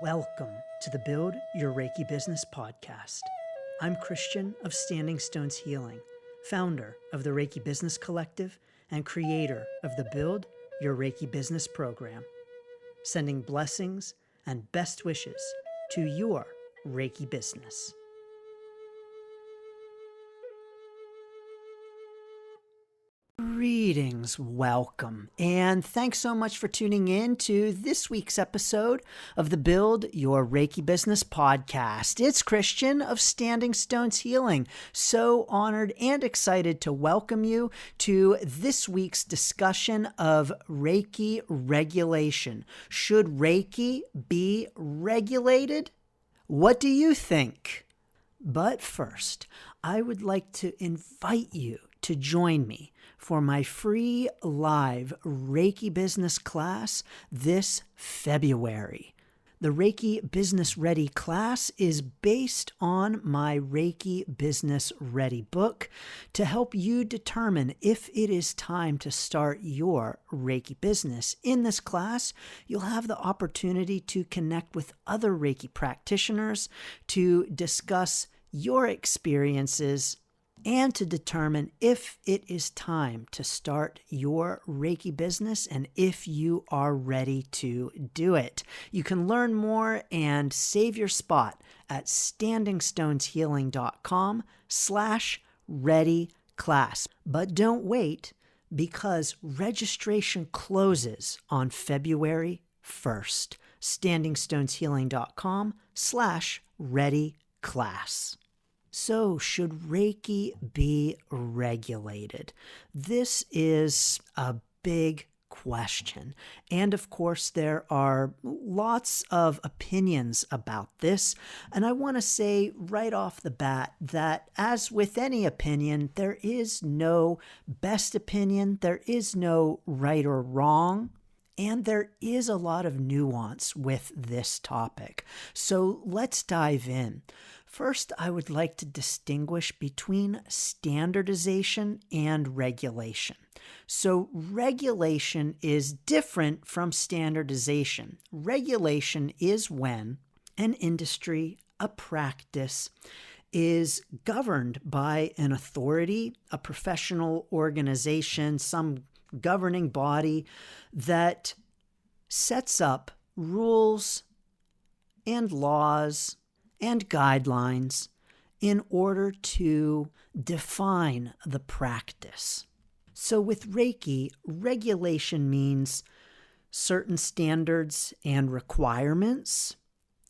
Welcome to the Build Your Reiki Business podcast. I'm Christian of Standing Stones Healing, founder of the Reiki Business Collective and creator of the Build Your Reiki Business program, sending blessings and best wishes to your Reiki business. Greetings, welcome, and thanks so much for tuning in to this week's episode of the Build Your Reiki Business podcast. It's Christian of Standing Stones Healing. So honored and excited to welcome you to this week's discussion of Reiki regulation. Should Reiki be regulated? What do you think? But first, I would like to invite you to join me for my free live Reiki business class this February. The Reiki Business Ready class is based on my Reiki Business Ready book to help you determine if it is time to start your Reiki business. In this class, you'll have the opportunity to connect with other Reiki practitioners to discuss your experiences and to determine if it is time to start your Reiki business and if you are ready to do it. You can learn more and save your spot at standingstoneshealing.com/ready class. But don't wait, because registration closes on February 1st. standingstoneshealing.com/ready class. So, should Reiki be regulated? This is a big question. And of course, there are lots of opinions about this. And I want to say right off the bat that, as with any opinion, there is no best opinion, there is no right or wrong. And there is a lot of nuance with this topic. So let's dive in. First, I would like to distinguish between standardization and regulation. So regulation is different from standardization. Regulation is when an industry, a practice, is governed by an authority, a professional organization, some governing body that sets up rules and laws and guidelines in order to define the practice. So with Reiki, regulation means certain standards and requirements.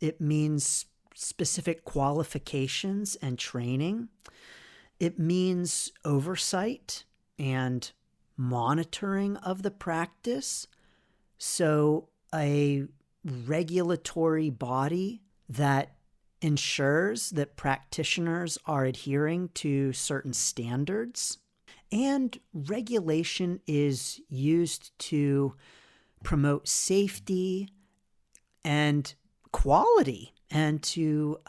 It means specific qualifications and training. It means oversight and monitoring of the practice. So a regulatory body that ensures that practitioners are adhering to certain standards. And regulation is used to promote safety and quality and to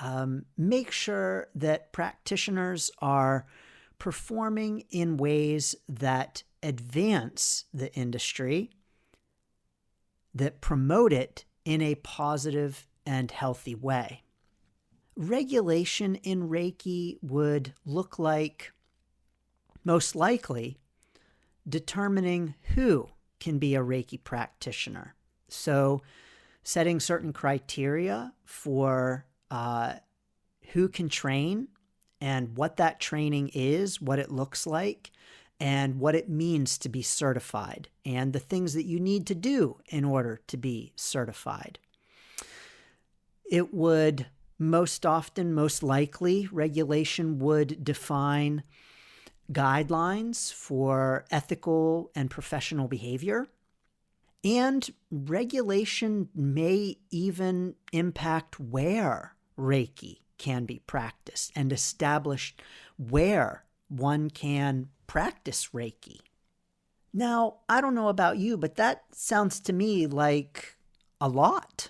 make sure that practitioners are performing in ways that advance the industry, that promote it in a positive and healthy way. Regulation in Reiki would look like, most likely, determining who can be a Reiki practitioner. So setting certain criteria for who can train and what that training is, what it looks like, and what it means to be certified, and the things that you need to do in order to be certified. It would most often, most likely, regulation would define guidelines for ethical and professional behavior. And regulation may even impact where Reiki can be practiced and establish where one can practice Reiki. Now, I don't know about you, but that sounds to me like a lot.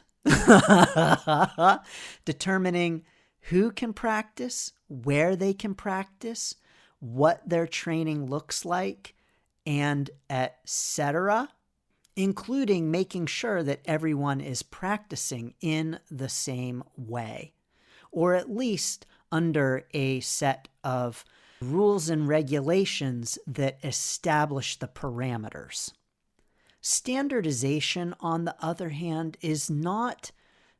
Determining who can practice, where they can practice, what their training looks like, and etc. including making sure that everyone is practicing in the same way, or at least under a set of rules and regulations that establish the parameters. Standardization, on the other hand, is not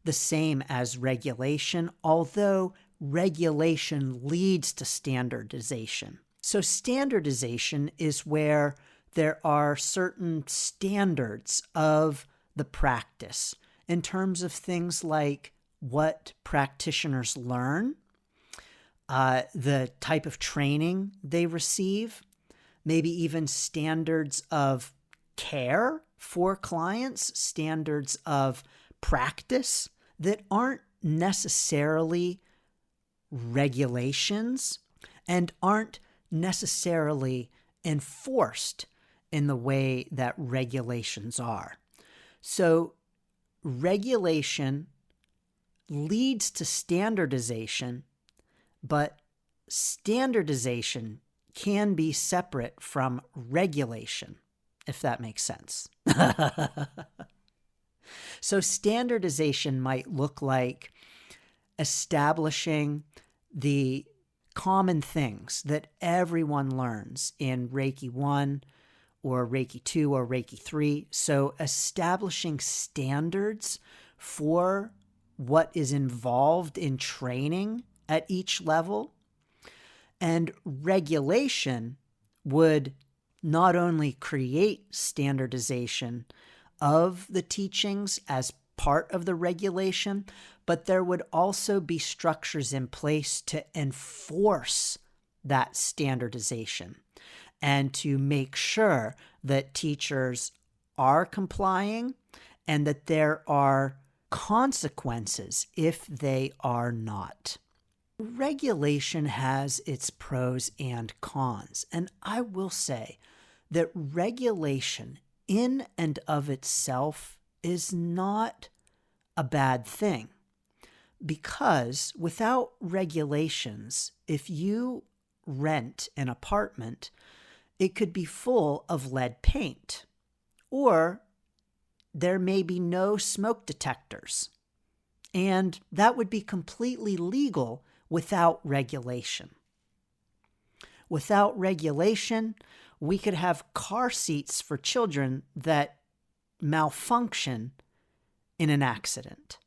the same as regulation, although regulation leads to standardization. So standardization is where there are certain standards of the practice in terms of things like what practitioners learn, the type of training they receive, maybe even standards of care for clients, standards of practice that aren't necessarily regulations and aren't necessarily enforced in the way that regulations are. So regulation leads to standardization, but standardization can be separate from regulation, if that makes sense. So standardization might look like establishing the common things that everyone learns in Reiki 1 or Reiki 2 or Reiki 3. So establishing standards for what is involved in training at each level. And regulation would not only create standardization of the teachings as part of the regulation, but there would also be structures in place to enforce that standardization and to make sure that teachers are complying and that there are consequences if they are not. Regulation has its pros and cons, and I will say that regulation in and of itself is not a bad thing, because without regulations, if you rent an apartment, it could be full of lead paint, or there may be no smoke detectors, and that would be completely legal without regulation. Without regulation, we could have car seats for children that malfunction in an accident.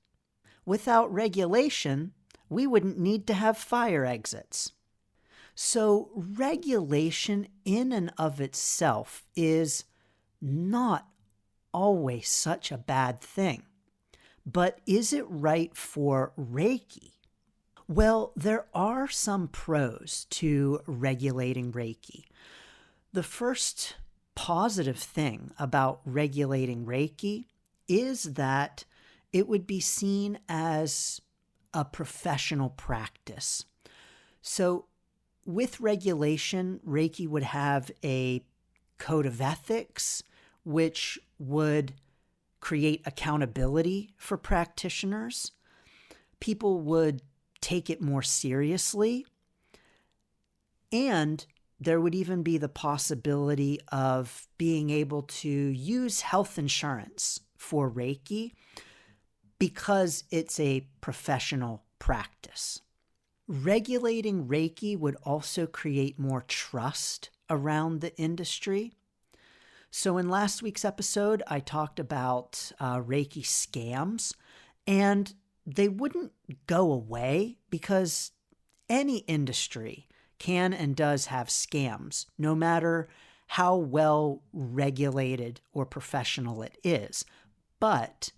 Without regulation, we wouldn't need to have fire exits. So regulation in and of itself is not always such a bad thing. But is it right for Reiki? Well, there are some pros to regulating Reiki. The first positive thing about regulating Reiki is that it would be seen as a professional practice. So with regulation, Reiki would have a code of ethics, which would create accountability for practitioners. People would take it more seriously, and there would even be the possibility of being able to use health insurance for Reiki because it's a professional practice. Regulating Reiki would also create more trust around the industry. So in last week's episode, I talked about Reiki scams, and they wouldn't go away because any industry can and does have scams, no matter how well regulated or professional it is. But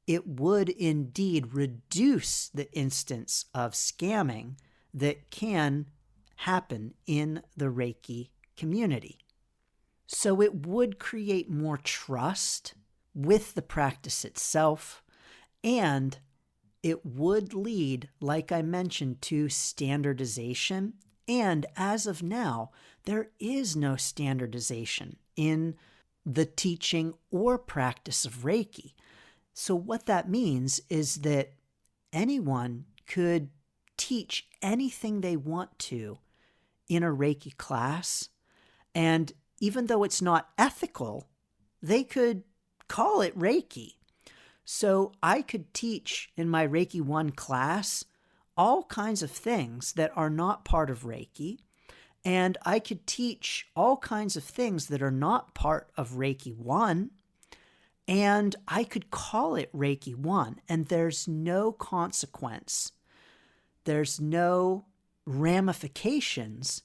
it would indeed reduce the instance of scamming that can happen in the Reiki community. So it would create more trust with the practice itself, and it would lead, like I mentioned, to standardization. And as of now, there is no standardization in the teaching or practice of Reiki. So what that means is that anyone could teach anything they want to in a Reiki class, and even though it's not ethical, they could call it Reiki. So I could teach in my Reiki 1 class all kinds of things that are not part of Reiki, and I could teach all kinds of things that are not part of Reiki 1, and I could call it Reiki 1, and there's no consequence. There's no ramifications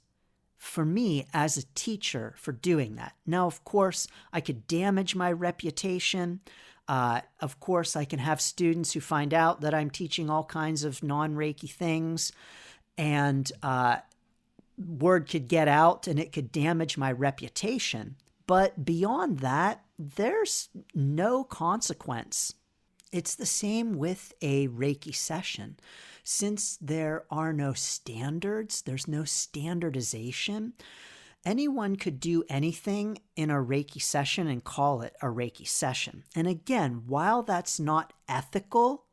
for me as a teacher for doing that. Now, of course, I could damage my reputation. Of course, I can have students who find out that I'm teaching all kinds of non-Reiki things, and word could get out and it could damage my reputation. But beyond that, there's no consequence. It's the same with a Reiki session. Since there are no standards, there's no standardization, anyone could do anything in a Reiki session and call it a Reiki session. And again, while that's not ethical,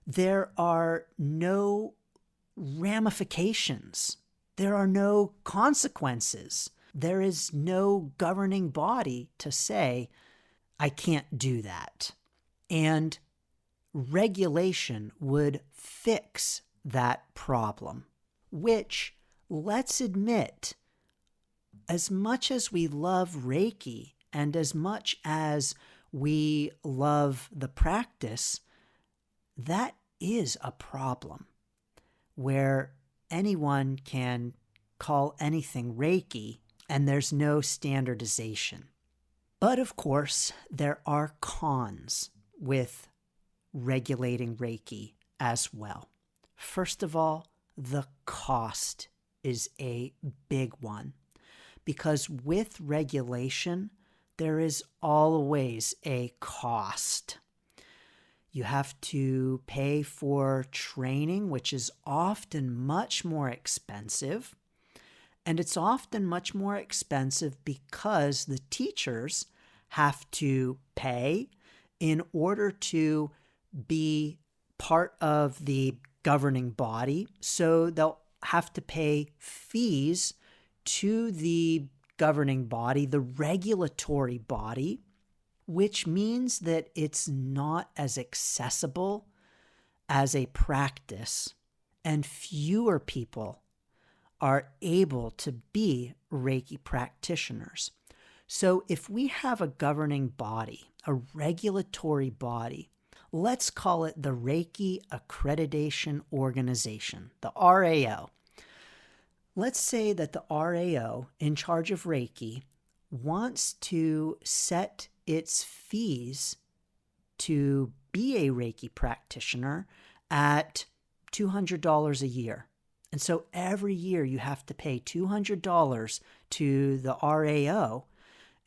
there are no ramifications. There are no consequences. There is no governing body to say, I can't do that. And regulation would fix that problem, which, let's admit, as much as we love Reiki and as much as we love the practice, that is a problem where anyone can call anything Reiki and there's no standardization. But of course, there are cons with regulating Reiki as well. First of all, the cost is a big one, because with regulation, there is always a cost. You have to pay for training, which is often much more expensive. And it's often much more expensive because the teachers have to pay in order to be part of the governing body. So they'll have to pay fees to the governing body, the regulatory body, which means that it's not as accessible as a practice, and fewer people are able to be Reiki practitioners. So if we have a governing body, a regulatory body, let's call it the Reiki Accreditation Organization, the RAO. Let's say that the RAO, in charge of Reiki, wants to set its fees to be a Reiki practitioner at $200 a year. And so every year you have to pay $200 to the RAO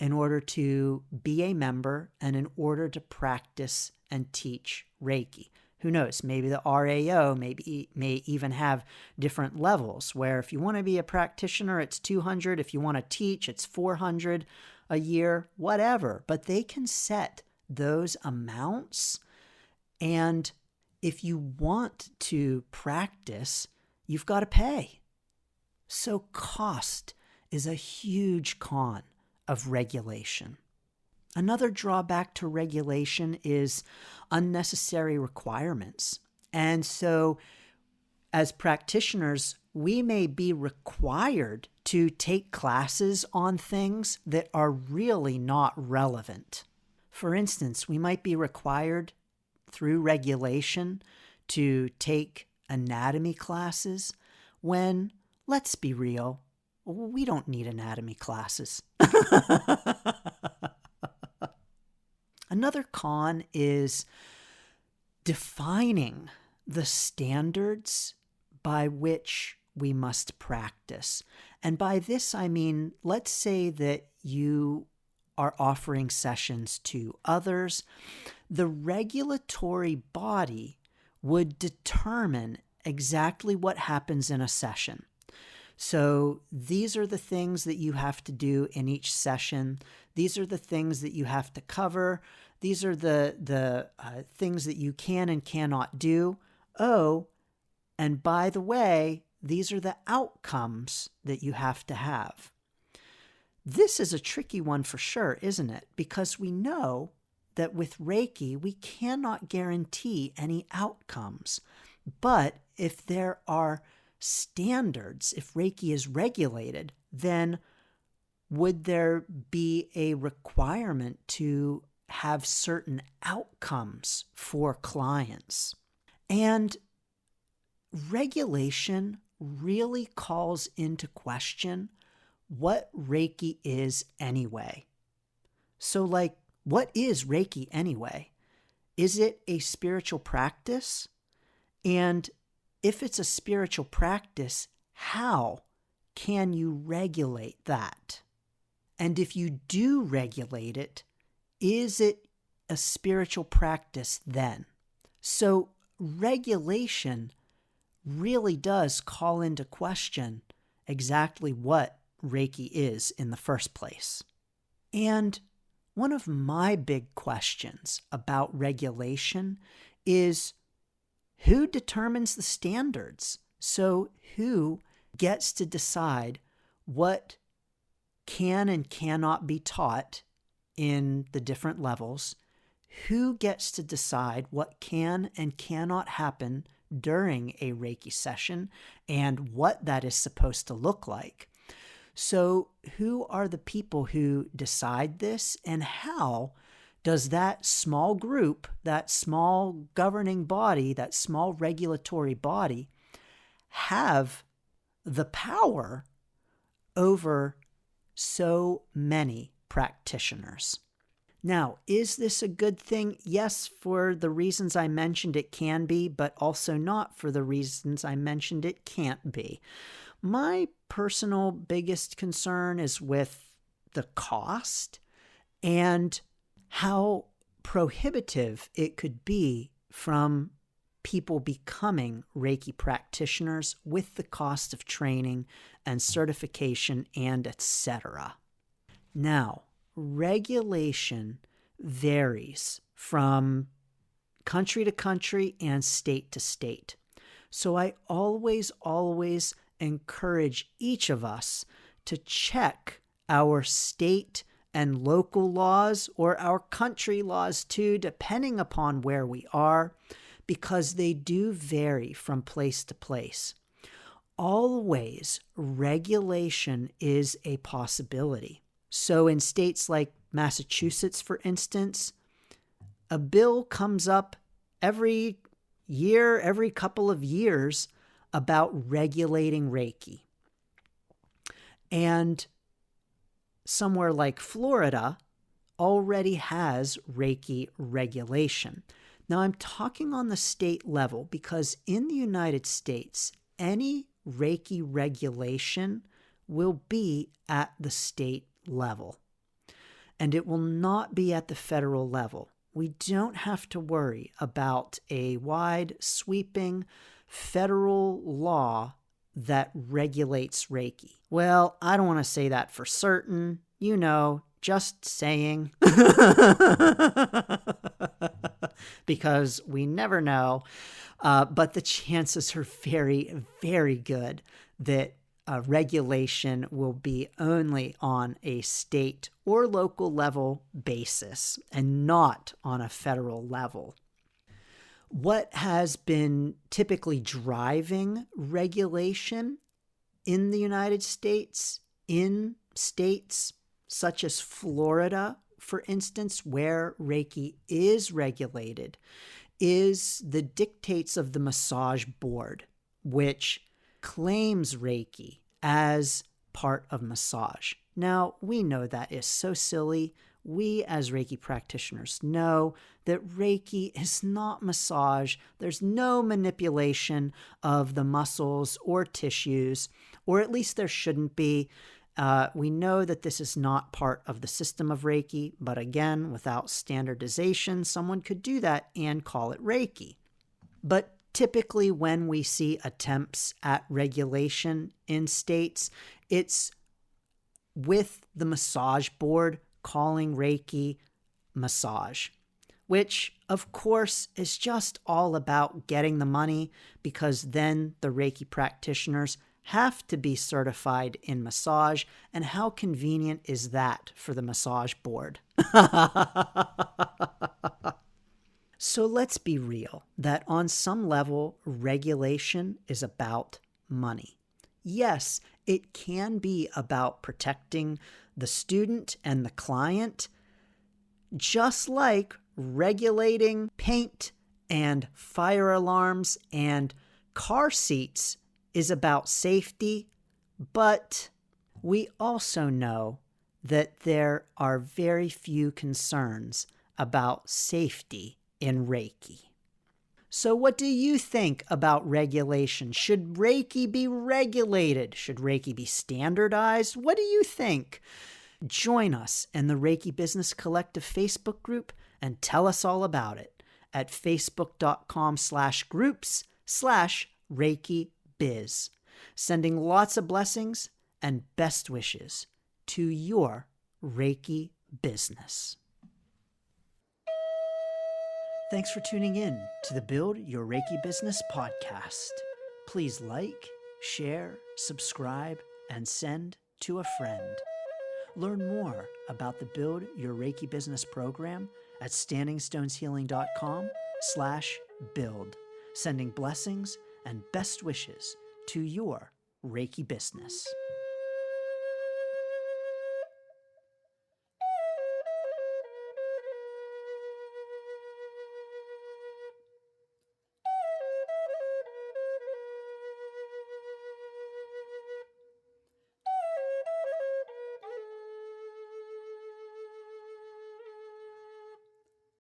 in order to be a member and in order to practice and teach Reiki. Who knows? Maybe the RAO may even have different levels where if you want to be a practitioner, it's $200. If you want to teach, it's $400 a year, whatever. But they can set those amounts. And if you want to practice, you've got to pay. So cost is a huge con of regulation. Another drawback to regulation is unnecessary requirements. And so as practitioners, we may be required to take classes on things that are really not relevant. For instance, we might be required through regulation to take anatomy classes when, let's be real, we don't need anatomy classes. Another con is defining the standards by which we must practice. And by this, I mean, let's say that you are offering sessions to others. The regulatory body would determine exactly what happens in a session. So these are the things that you have to do in each session. These are the things that you have to cover. These are the things that you can and cannot do. Oh, and by the way, these are the outcomes that you have to have. This is a tricky one for sure, isn't it? Because we know that with Reiki, we cannot guarantee any outcomes. But if there are standards, if Reiki is regulated, then would there be a requirement to have certain outcomes for clients? And regulation really calls into question what Reiki is anyway. So, what is Reiki anyway? Is it a spiritual practice? And if it's a spiritual practice, how can you regulate that? And if you do regulate it, is it a spiritual practice then? So regulation really does call into question exactly what Reiki is in the first place. And one of my big questions about regulation is who determines the standards? So who gets to decide what can and cannot be taught in the different levels? Who gets to decide what can and cannot happen during a Reiki session and what that is supposed to look like? So who are the people who decide this, and how does that small group, that small governing body, that small regulatory body have the power over so many practitioners? Now, is this a good thing? Yes, for the reasons I mentioned it can be, but also not for the reasons I mentioned it can't be. My personal biggest concern is with the cost and how prohibitive it could be from people becoming Reiki practitioners with the cost of training and certification and etc. Now, regulation varies from country to country and state to state. So I always encourage each of us to check our state and local laws, or our country laws too, depending upon where we are, because they do vary from place to place. Always, regulation is a possibility. So in states like Massachusetts, for instance, a bill comes up every year, every couple of years about regulating Reiki. And somewhere like Florida already has Reiki regulation. Now I'm talking on the state level because in the United States, any Reiki regulation will be at the state level, and it will not be at the federal level. We don't have to worry about a wide, sweeping federal law that regulates Reiki. Well, I don't want to say that for certain, just saying, because we never know, but the chances are very, very good that regulation will be only on a state or local level basis and not on a federal level. What has been typically driving regulation in the United States, in states such as Florida, for instance, where Reiki is regulated, is the dictates of the massage board, which claims Reiki as part of massage. Now, we know that is so silly. We as Reiki practitioners know that Reiki is not massage. There's no manipulation of the muscles or tissues, or at least there shouldn't be. We know that this is not part of the system of Reiki, but again, without standardization, someone could do that and call it Reiki. But typically when we see attempts at regulation in states, it's with the massage board calling Reiki massage, which of course is just all about getting the money, because then the Reiki practitioners have to be certified in massage, and how convenient is that for the massage board? So let's be real that on some level, regulation is about money. Yes, it can be about protecting the student and the client, just like regulating paint and fire alarms and car seats is about safety, but we also know that there are very few concerns about safety in Reiki. So what do you think about regulation? Should Reiki be regulated? Should Reiki be standardized? What do you think? Join us in the Reiki Business Collective Facebook group and tell us all about it at facebook.com/groups/Reiki Biz. Sending lots of blessings and best wishes to your Reiki business. Thanks for tuning in to the Build Your Reiki Business podcast. Please like, share, subscribe, and send to a friend. Learn more about the Build Your Reiki Business program at standingstoneshealing.com/build. Sending blessings and best wishes to your Reiki business.